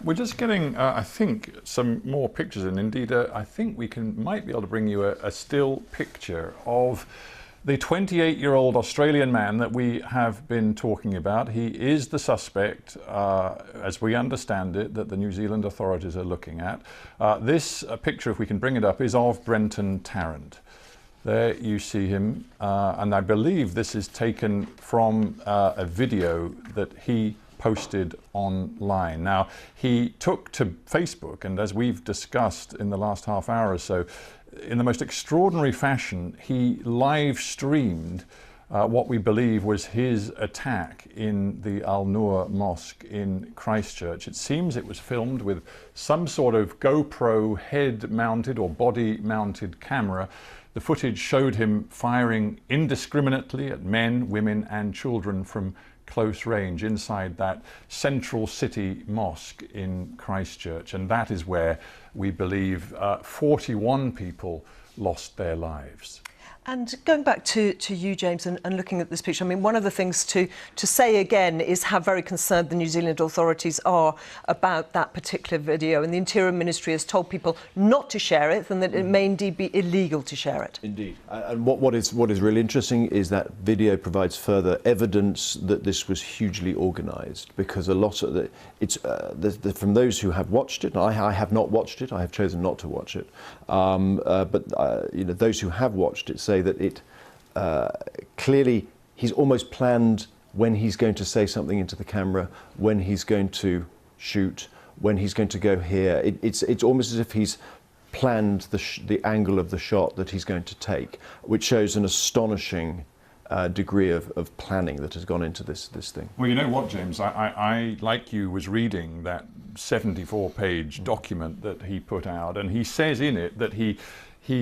We're just getting, I think, some more pictures, and indeed, I think we might be able to bring you a still picture of the 28-year-old Australian man that we have been talking about. He is the suspect, as we understand it, that the New Zealand authorities are looking at. This picture, if we can bring it up, is of Brenton Tarrant. There you see him, and I believe this is taken from a video that he posted online. Now, he took to Facebook, and as we've discussed in the last half hour or so, in the most extraordinary fashion, he live streamed what we believe was his attack in the Al Noor Mosque in Christchurch. It seems it was filmed with some sort of GoPro head-mounted or body-mounted camera. The footage showed him firing indiscriminately at men, women and children from close range inside that central city mosque in Christchurch, and that is where we believe 41 people lost their lives. And going back to you, James, and looking at this picture, I mean, one of the things to say again is how very concerned the New Zealand authorities are about that particular video. And the Interior Ministry has told people not to share it and that it may indeed be illegal to share it. Indeed. And what is really interesting is that video provides further evidence that this was hugely organised, because a lot of from those who have watched it, and I have not watched it, I have chosen not to watch it, but you know, those who have watched it say that it clearly he's almost planned when he's going to say something into the camera, when he's going to shoot, when he's going to go here. It's almost as if he's planned the angle of the shot that he's going to take, which shows an astonishing degree of planning that has gone into this thing. Well, you know what, James, I like you, was reading that 74-page document that he put out, and he says in it that he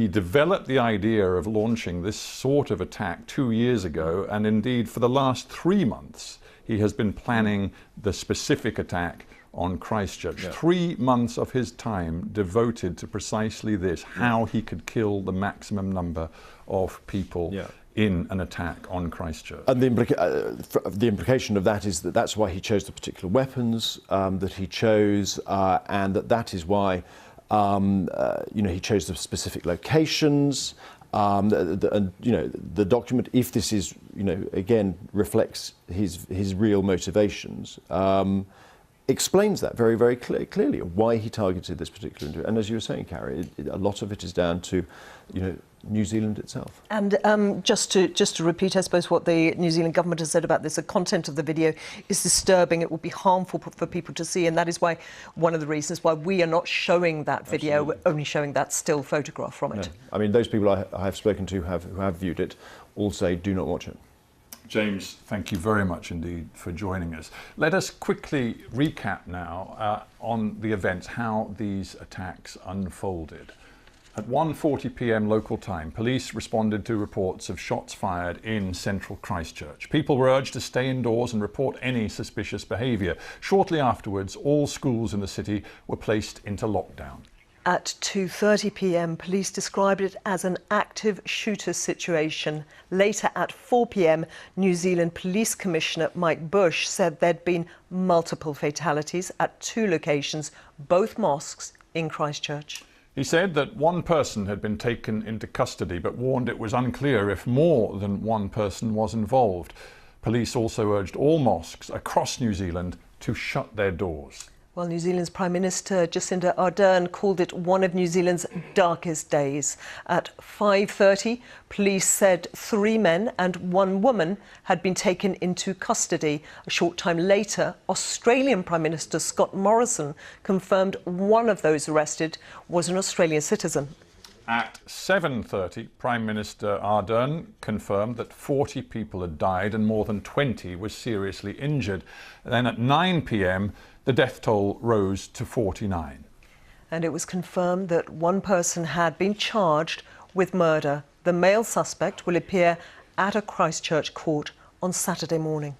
developed the idea of launching this sort of attack 2 years ago, and indeed for the last 3 months he has been planning the specific attack on Christchurch. Yeah. 3 months of his time devoted to precisely this, how he could kill the maximum number of people in an attack on Christchurch. And the implication of that is that that's why he chose the particular weapons that he chose, and that is why you know, he chose the specific locations, and you know, the document, if this is, you know, again reflects his real motivations, explains that very, very clearly, why he targeted this particular individual. And as you were saying, Carrie, a lot of it is down to, you know, New Zealand itself. And just to repeat, I suppose, what the New Zealand government has said about this, the content of the video is disturbing. It will be harmful for people to see, and that is why one of the reasons why we are not showing that video. Absolutely. We're only showing that still photograph from it. No. I mean, those people I have spoken to who have viewed it all say do not watch it. James, thank you very much indeed for joining us. Let us quickly recap now on the events, how these attacks unfolded. At 1:40 p.m. local time, police responded to reports of shots fired in central Christchurch. People were urged to stay indoors and report any suspicious behaviour. Shortly afterwards, all schools in the city were placed into lockdown. At 2:30 p.m, police described it as an active shooter situation. Later at 4 p.m, New Zealand Police Commissioner Mike Bush said there'd been multiple fatalities at 2 locations, both mosques in Christchurch. He said that 1 person had been taken into custody, but warned it was unclear if more than 1 person was involved. Police also urged all mosques across New Zealand to shut their doors. Well, New Zealand's Prime Minister Jacinda Ardern called it one of New Zealand's darkest days. At 5:30, police said 3 men and 1 woman had been taken into custody. A short time later, Australian Prime Minister Scott Morrison confirmed one of those arrested was an Australian citizen. At 7:30, Prime Minister Ardern confirmed that 40 people had died and more than 20 were seriously injured. Then at 9 p.m, the death toll rose to 49. And it was confirmed that 1 person had been charged with murder. The male suspect will appear at a Christchurch court on Saturday morning.